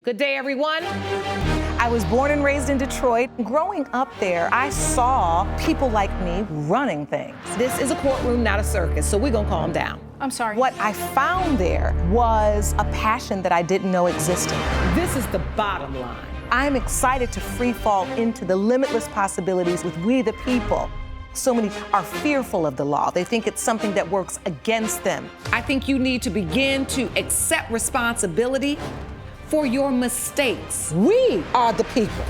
Good day, everyone. I was born and raised in Detroit. Growing up there, I saw people like me running things. This is a courtroom, not a circus, so we're gonna calm down. I'm sorry. What I found there was a passion that I didn't know existed. This is the bottom line. I'm excited to free fall into the limitless possibilities with we the people. So many are fearful of the law. They think it's something that works against them. I think you need to begin to accept responsibility for your mistakes. We are the people.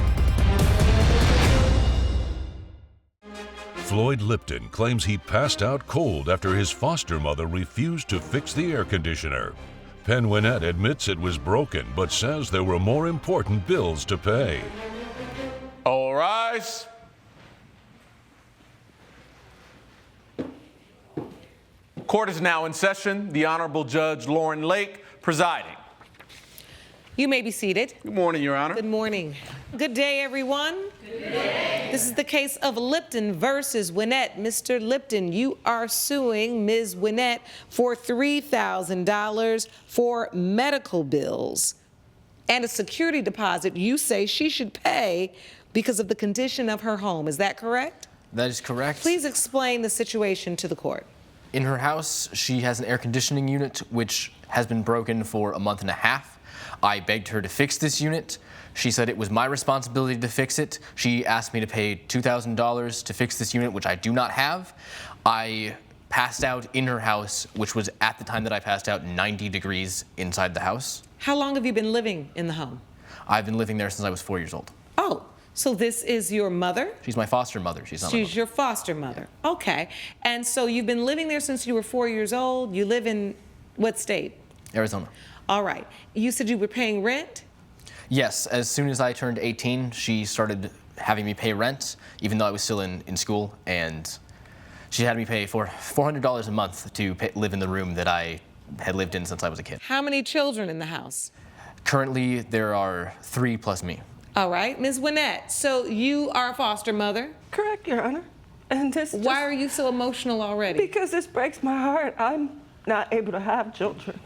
Floyd Lipton claims he passed out cold after his foster mother refused to fix the air conditioner. Penn Winette admits it was broken, but says there were more important bills to pay. All rise. Court is now in session. The Honorable Judge Lauren Lake presiding. You may be seated. Good morning, Your Honor. Good morning. Good day, everyone. Good day. This is the case of Lipton versus Winette. Mr. Lipton, you are suing Ms. Winette for $3,000 for medical bills and a security deposit you say she should pay because of the condition of her home. Is that correct? That is correct. Please explain the situation to the court. In her house, she has an air conditioning unit which has been broken for a month and a half. I begged her to fix this unit. She said it was my responsibility to fix it. She asked me to pay $2,000 to fix this unit, which I do not have. I passed out in her house, which was at the time that I passed out 90 degrees inside the house. How long have you been living in the home? I've been living there since I was 4 years old. Oh, so this is your mother? She's my foster mother. She's not my mother. She's your foster mother. Yeah. Okay. And so you've been living there since you were 4 years old. You live in what state? Arizona. All right. You said you were paying rent? Yes. As soon as I turned 18, she started having me pay rent, even though I was still in school. And she had me pay for $400 a month to live in the room that I had lived in since I was a kid. How many children in the house? Currently, there are 3 plus me. All right. Ms. Winette, so you are a foster mother? Correct, Your Honor. And this Why are you so emotional already? Because this breaks my heart. I'm not able to have children.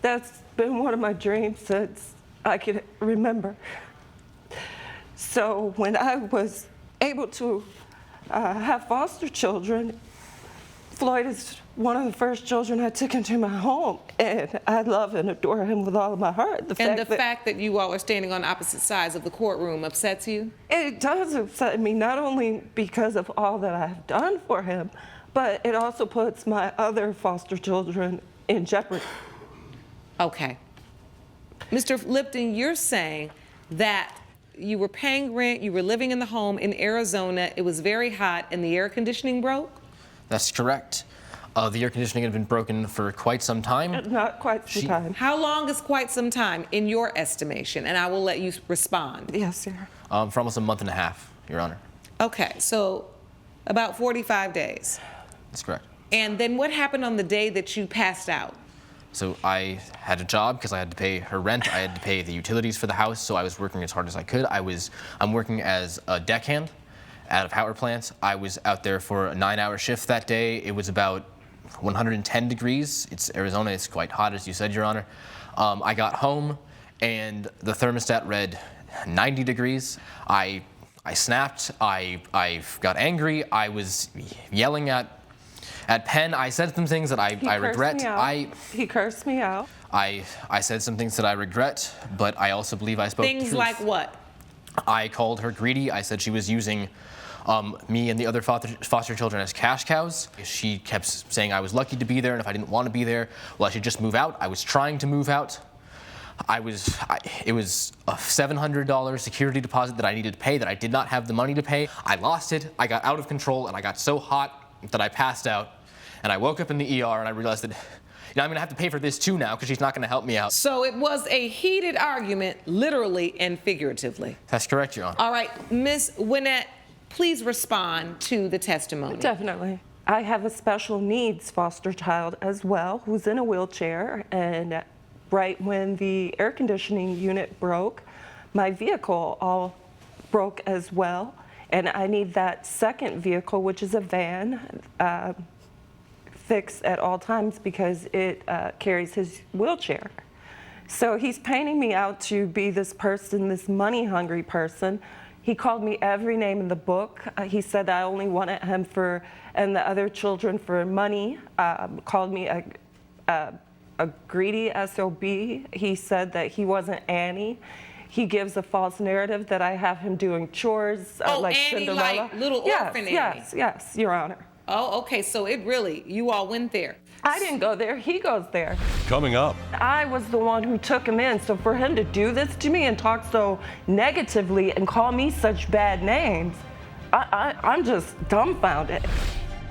That's been one of my dreams since I can remember. So when I was able to have foster children, Floyd is one of the first children I took into my home, and I love and adore him with all of my heart. The fact that you all are standing on opposite sides of the courtroom upsets you? It does upset me, not only because of all that I've done for him, but it also puts my other foster children in jeopardy. Okay. Mr. Lipton, you're saying that you were paying rent, you were living in the home in Arizona, it was very hot, and the air conditioning broke? That's correct. The air conditioning had been broken for quite some time. Not quite some time. How long is quite some time in your estimation? And I will let you respond. Yes, sir. For almost a month and a half, Your Honor. Okay, so about 45 days. That's correct. And then what happened on the day that you passed out? So I had a job because I had to pay her rent. I had to pay the utilities for the house, so I was working as hard as I could. I'm working as a deckhand at a power plant. I was out there for a 9-hour shift that day. It was about 110 degrees. It's Arizona, it's quite hot, as you said, Your Honor. I got home and the thermostat read 90 degrees. I snapped, I got angry, I was yelling at Penn. I said some things that I regret. He cursed me out. I said some things that I regret, but I also believe I spoke the truth. Things like what? I called her greedy. I said she was using me and the other foster children as cash cows. She kept saying I was lucky to be there, and if I didn't want to be there, well, I should just move out. I was trying to move out. It was a $700 security deposit that I needed to pay that I did not have the money to pay. I lost it. I got out of control, and I got so hot that I passed out. And I woke up in the ER, and I realized that I'm going to have to pay for this too now because she's not going to help me out. So it was a heated argument, literally and figuratively. That's correct, Your Honor. All right, Ms. Winette, please respond to the testimony. Definitely. I have a special needs foster child as well who's in a wheelchair, and right when the air conditioning unit broke, my vehicle all broke as well, and I need that second vehicle, which is a van, fixed at all times because it carries his wheelchair. So he's painting me out to be this person, this money-hungry person. He called me every name in the book. He said that I only wanted him for, and the other children for money. Called me a greedy SOB. He said that he wasn't Annie. He gives a false narrative that I have him doing chores like Annie, Cinderella. like little orphan Annie. Yes, Your Honor. Oh, okay, so it really, you all went there. I didn't go there, he goes there. Coming up, I was the one who took him in, so for him to do this to me and talk so negatively and call me such bad names, I'm just dumbfounded.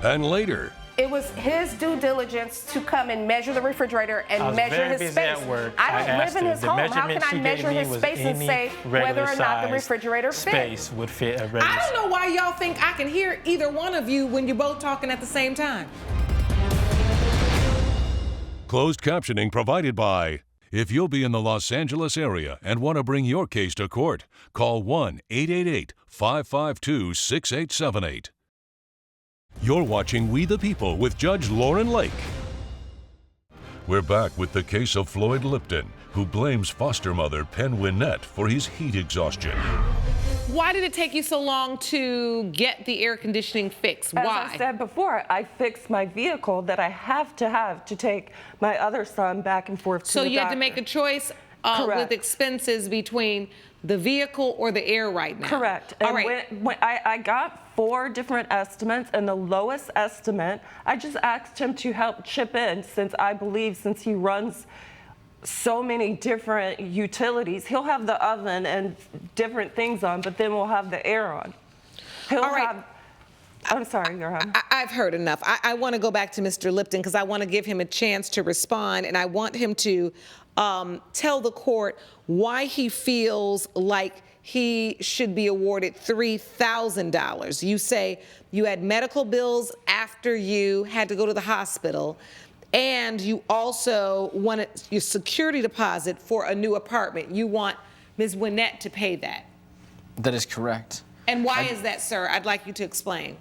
and later, It was his due diligence to come and measure the refrigerator and I was measure very his busy space. at work. I don't live asked in her, his the home. How can measurement I she gave measure me his was space and any say whether or not the regular refrigerator size fit? space would fit a regular I don't know why y'all think I can hear either one of you when you're both talking at the same time. closed captioning provided by. If you'll be in the Los Angeles area and want to bring your case to court, call 1-888-552-6878. You're watching We the People with Judge Lauren Lake. We're back with the case of Floyd Lipton, who blames foster mother Penn Winette for his heat exhaustion. Why did it take you so long to get the air conditioning fixed? As Why? I said before, I fixed my vehicle that I have to take my other son back and forth to So the you had to doctor. make a choice with Correct. expenses between the vehicle or the air right now. Correct. All And right. when I got 4 different estimates, and the lowest estimate, I just asked him to help chip in since he runs so many different utilities. He'll have the oven and different things on, but then we'll have the air on. He'll All right. have, I'm sorry, Your Honor. I've heard enough. I want to go back to Mr. Lipton because I want to give him a chance to respond, and I want him to tell the court why he feels like he should be awarded $3,000. You say you had medical bills after you had to go to the hospital, and you also wanted your security deposit for a new apartment. You want Ms. Winette to pay that. That is correct. And why is that, sir? I'd like you to explain.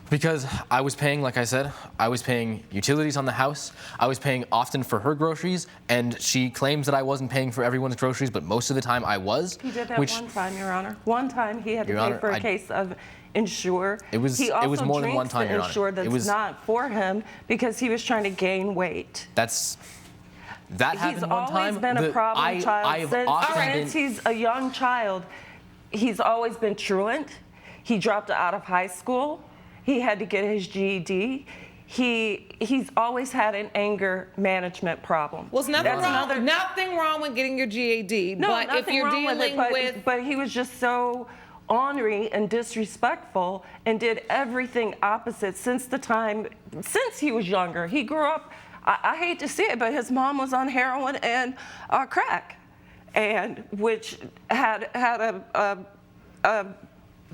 Because I was paying, like I said, I was paying utilities on the house. I was paying often for her groceries, and she claims that I wasn't paying for everyone's groceries, but most of the time I was. He did that one time, Your Honor. One time he had to Your pay Honor, for a case of Ensure. It was he also more than drinks one time, the Your Honor. Ensure It that's was- not for him because he was trying to gain weight. That happened He's one time. always been a problem child I have since, often since been, he's a young child. He's always been truant. He dropped out of high school. He had to get his GED. He's always had an anger management problem. Well, there's nothing wrong with getting your GED, No, but if nothing you're wrong dealing with it, with but he was just so ornery and disrespectful and did everything opposite since he was younger. He grew up, I hate to say it, but his mom was on heroin and crack, and which had a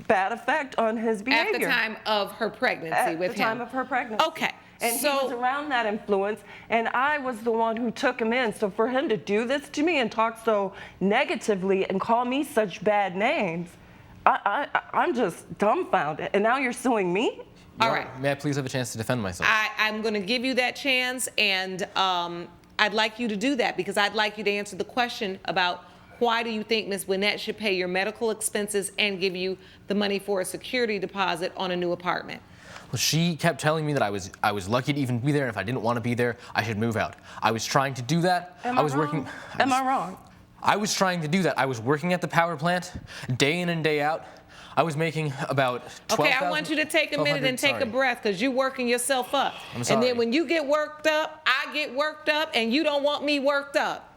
bad effect on his behavior. at the time of her pregnancy with him. At the time of her pregnancy. Okay. And so, he was around that influence, and I was the one who took him in. So for him to do this to me and talk so negatively and call me such bad names, I'm just dumbfounded. And now you're suing me? all right. May I please have a chance to defend myself? I'm going to give you that chance, and I'd like you to do that because I'd like you to answer the question about why do you think Ms. Winette should pay your medical expenses and give you the money for a security deposit on a new apartment? Well, she kept telling me that I was lucky to even be there, and if I didn't want to be there, I should move out. I was trying to do that. Am I wrong? Am I wrong? I was trying to do that. I was working at the power plant day in and day out. I was making about $12,000. Okay, I want you to take a minute and take a breath because you're working yourself up. I'm sorry. And then when you get worked up, I get worked up, and you don't want me worked up.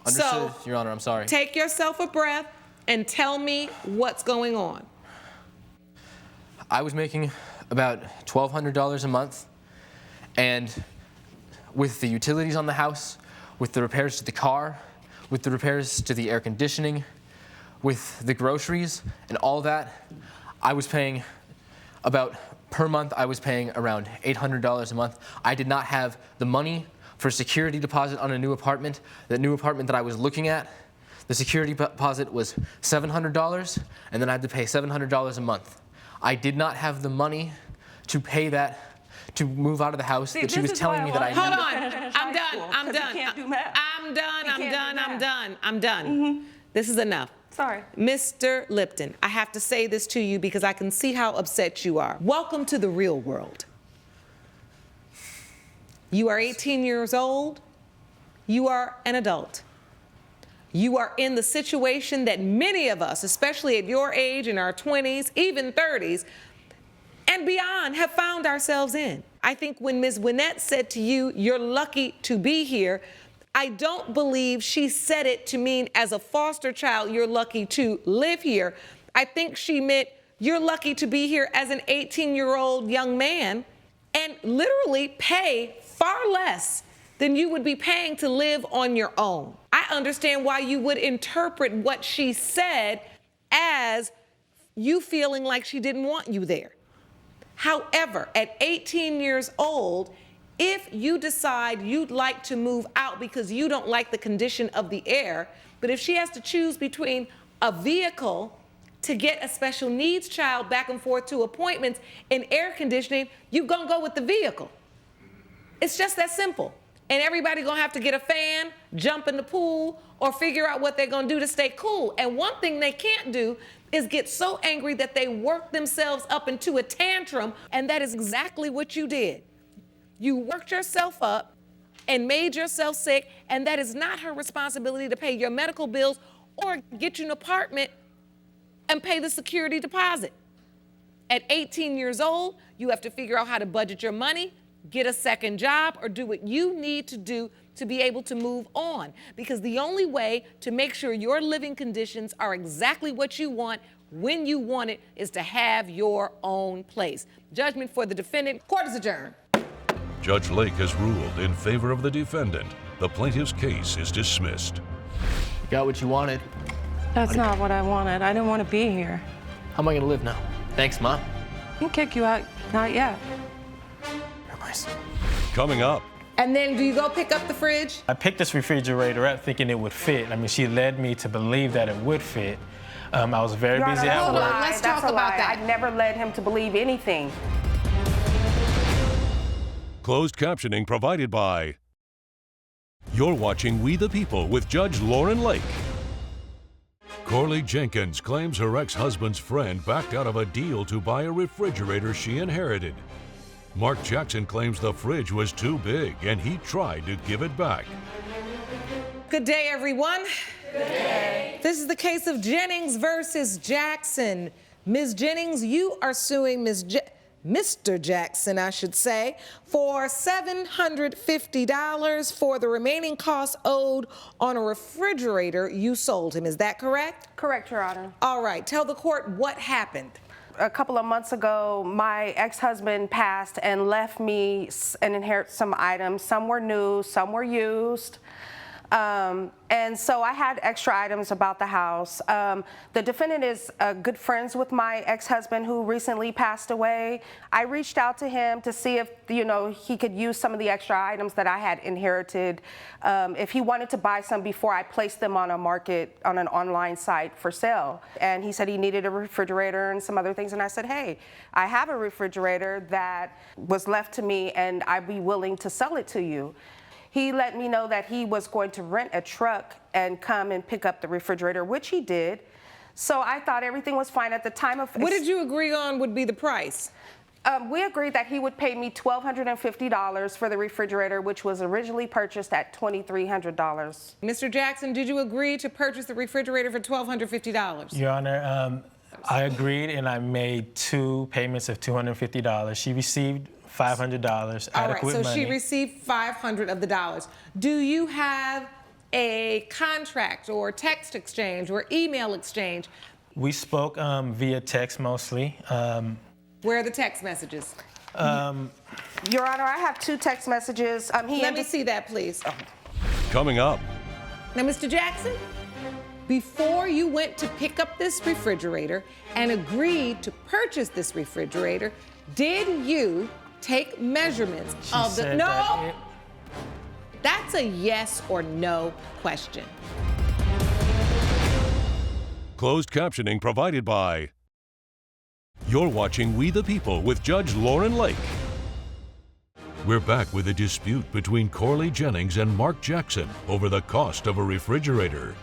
Understood, So, Your Honor, I'm sorry. Take yourself a breath and tell me what's going on. I was making about $1,200 a month, and with the utilities on the house, with the repairs to the car, with the repairs to the air conditioning, with the groceries and all that, I was paying about, per month, I was paying around $800 a month. I did not have the money for a security deposit on a new apartment. The new apartment that I was looking at, the security deposit was $700, and then I had to pay $700 a month. I did not have the money to pay that to move out of the house, but she was telling me that I Hold needed. on. I'm done. I'm done. Can't do math. I'm done. I'm can't do done. I'm math. done. I'm done. This is enough. Sorry. Mr. Lipton, I have to say this to you because I can see how upset you are. Welcome to the real world. You are 18 years old. You are an adult. You are in the situation that many of us, especially at your age, in our 20s, even 30s, and beyond, have found ourselves in. I think when Ms. Winette said to you, "You're lucky to be here," I don't believe she said it to mean as a foster child, you're lucky to live here. I think she meant you're lucky to be here as an 18-year-old young man and literally pay far less than you would be paying to live on your own. I understand why you would interpret what she said as you feeling like she didn't want you there. However, at 18 years old, if you decide you'd like to move out because you don't like the condition of the air, but if she has to choose between a vehicle to get a special needs child back and forth to appointments and air conditioning, you're gonna go with the vehicle. It's just that simple. And everybody gonna have to get a fan, jump in the pool, or figure out what they're gonna do to stay cool. And one thing they can't do is get so angry that they work themselves up into a tantrum, and that is exactly what you did. You worked yourself up and made yourself sick, and that is not her responsibility to pay your medical bills or get you an apartment and pay the security deposit. At 18 years old, you have to figure out how to budget your money, get a second job, or do what you need to do to be able to move on. Because the only way to make sure your living conditions are exactly what you want when you want it is to have your own place. Judgment for the defendant. Court is adjourned. Judge Lake has ruled in favor of the defendant. The plaintiff's case is dismissed. You got what you wanted. That's not what I wanted. I didn't want to be here. How am I gonna live now? Thanks, Mom. I can kick you out. Not yet. You're nice. Coming up, And then do you go pick up the fridge? I picked this refrigerator up thinking it would fit. I mean, she led me to believe that it would fit. I was very Your Honor, busy that's at a work. lie. Let's That's talk a about lie. that. I never led him to believe anything. closed captioning provided by. You're watching We the People with Judge Lauren Lake. Corley Jenkins claims her ex-husband's friend backed out of a deal to buy a refrigerator she inherited. Mark Jackson claims the fridge was too big and he tried to give it back. Good day, everyone. Good day. This is the case of Jennings versus Jackson. Ms. Jennings, you are suing Mr. Jackson, I should say, for $750 for the remaining costs owed on a refrigerator you sold him. Is that correct? Correct, Your Honor. All right. Tell the court what happened. A couple of months ago, my ex-husband passed and left me and inherited some items. Some were new, some were used. And so I had extra items about the house. The defendant is good friends with my ex-husband who recently passed away. I reached out to him to see if, he could use some of the extra items that I had inherited. If he wanted to buy some before I placed them on an online site for sale. And he said he needed a refrigerator and some other things. And I said, hey, I have a refrigerator that was left to me and I'd be willing to sell it to you. He let me know that he was going to rent a truck and come and pick up the refrigerator, which he did. So I thought everything was fine at the time of... What did you agree on would be the price? We agreed that he would pay me $1,250 for the refrigerator, which was originally purchased at $2,300. Mr. Jackson, did you agree to purchase the refrigerator for $1,250? Your Honor, I agreed and I made 2 payments of $250. She received $500, All right, adequate so money. she received $500 of the dollars. Do you have a contract or text exchange or email exchange? We spoke via text mostly. Where are the text messages? Your Honor, I have 2 text messages. Let me see that, please. Coming up, Now, Mr. Jackson, before you went to pick up this refrigerator and agreed to purchase this refrigerator, did you take measurements of the... said No! that That's a yes or no question. closed captioning provided by. You're watching We the People with Judge Lauren Lake. We're back with a dispute between Corley Jennings and Mark Jackson over the cost of a refrigerator.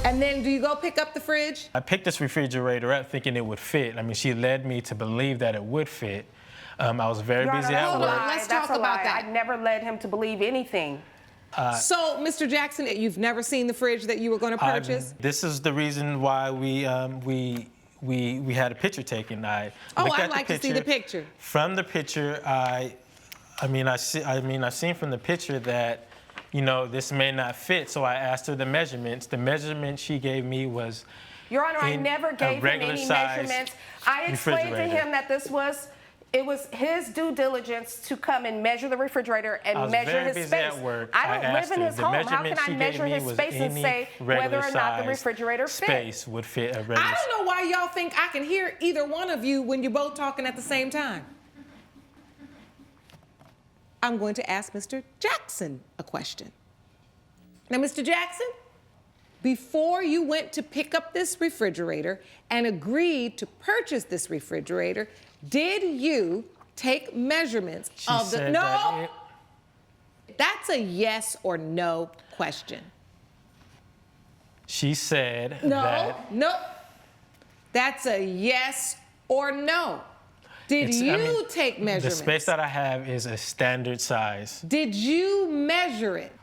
And then do you go pick up the fridge? I picked this refrigerator up thinking it would fit. I mean, she led me to believe that it would fit. I was very busy at hold work. on. Let's talk about that. I never led him to believe anything. So, Mr. Jackson, you've never seen the fridge that you were going to purchase? This is the reason why we had a picture taken. I Oh, looked I'd at like the to see the picture. From the picture, I've seen from the picture that, you know, this may not fit. So I asked her the measurements. The measurement she gave me was Your Honor, I in never a gave him regular any size measurements. I explained to refrigerator. him that it was his due diligence to come and measure the refrigerator I and was measure very his busy space. at work. I don't live asked in her, his the home. How measurement can she I measure gave me his was space and any say whether or not the regular-sized refrigerator fit? space would fit a regular. I don't know why y'all think I can hear either one of you when you're both talking at the same time. I'm going to ask Mr. Jackson a question. Now, Mr. Jackson, before you went to pick up this refrigerator and agreed to purchase this refrigerator, did you take measurements She of the... said No! that That's a yes or no question. She said No, that. no. That's a yes or no. Did you take measurements? The space that I have is a standard size. Did you measure it?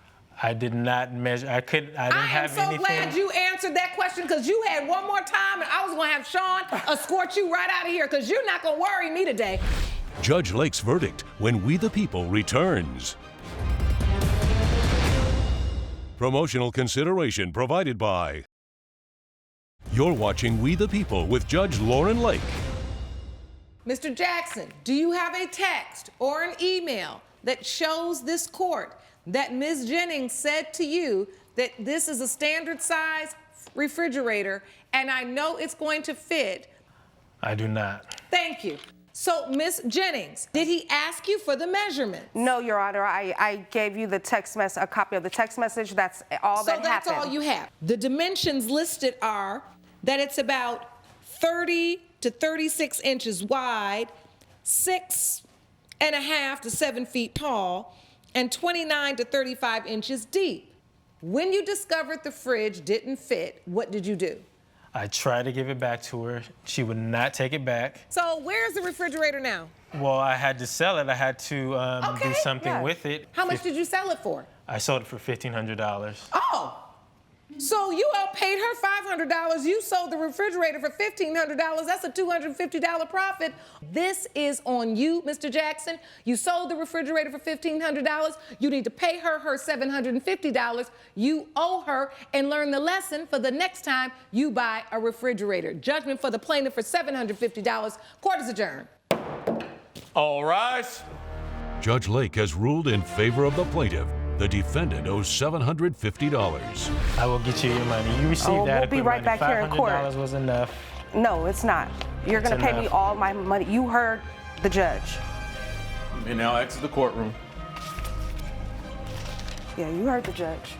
I did not measure. I didn't have I am so anything. glad you answered that question because you had one more time and I was going to have Sean escort you right out of here because you're not going to worry me today. Judge Lake's verdict when We the People returns. Promotional consideration provided by... You're watching We the People with Judge Lauren Lake. Mr. Jackson, do you have a text or an email that shows this court that Ms. Jennings said to you that this is a standard size refrigerator and I know it's going to fit? I do not. Thank you. So, Ms. Jennings, did he ask you for the measurements? No, Your Honor. I gave you the text message, a copy of the text message. That's all that happened. So that's all you have. The dimensions listed are that it's about 30 to 36 inches wide, 6.5 to 7 feet tall, and 29 to 35 inches deep. When you discovered the fridge didn't fit, what did you do? I tried to give it back to her. She would not take it back. So where's the refrigerator now? Well, I had to sell it. I had to do something with it. How much did you sell it for? I sold it for $1,500. Oh, so you outpaid her $500. You sold the refrigerator for $1,500. That's a $250 profit. This is on you, Mr. Jackson. You sold the refrigerator for $1,500. You need to pay her $750. You owe her and learn the lesson for the next time you buy a refrigerator. Judgment for the plaintiff for $750. Court is adjourned. All rise. Judge Lake has ruled in favor of the plaintiff. The defendant owes $750. I will get you your money. You received we'll adequate be right money. back here in court. $500 was enough. No, it's not. You're going to pay me enough. all my money. You heard the judge. You may now exit the courtroom. Yeah, you heard the judge.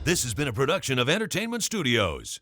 This has been a production of Entertainment Studios.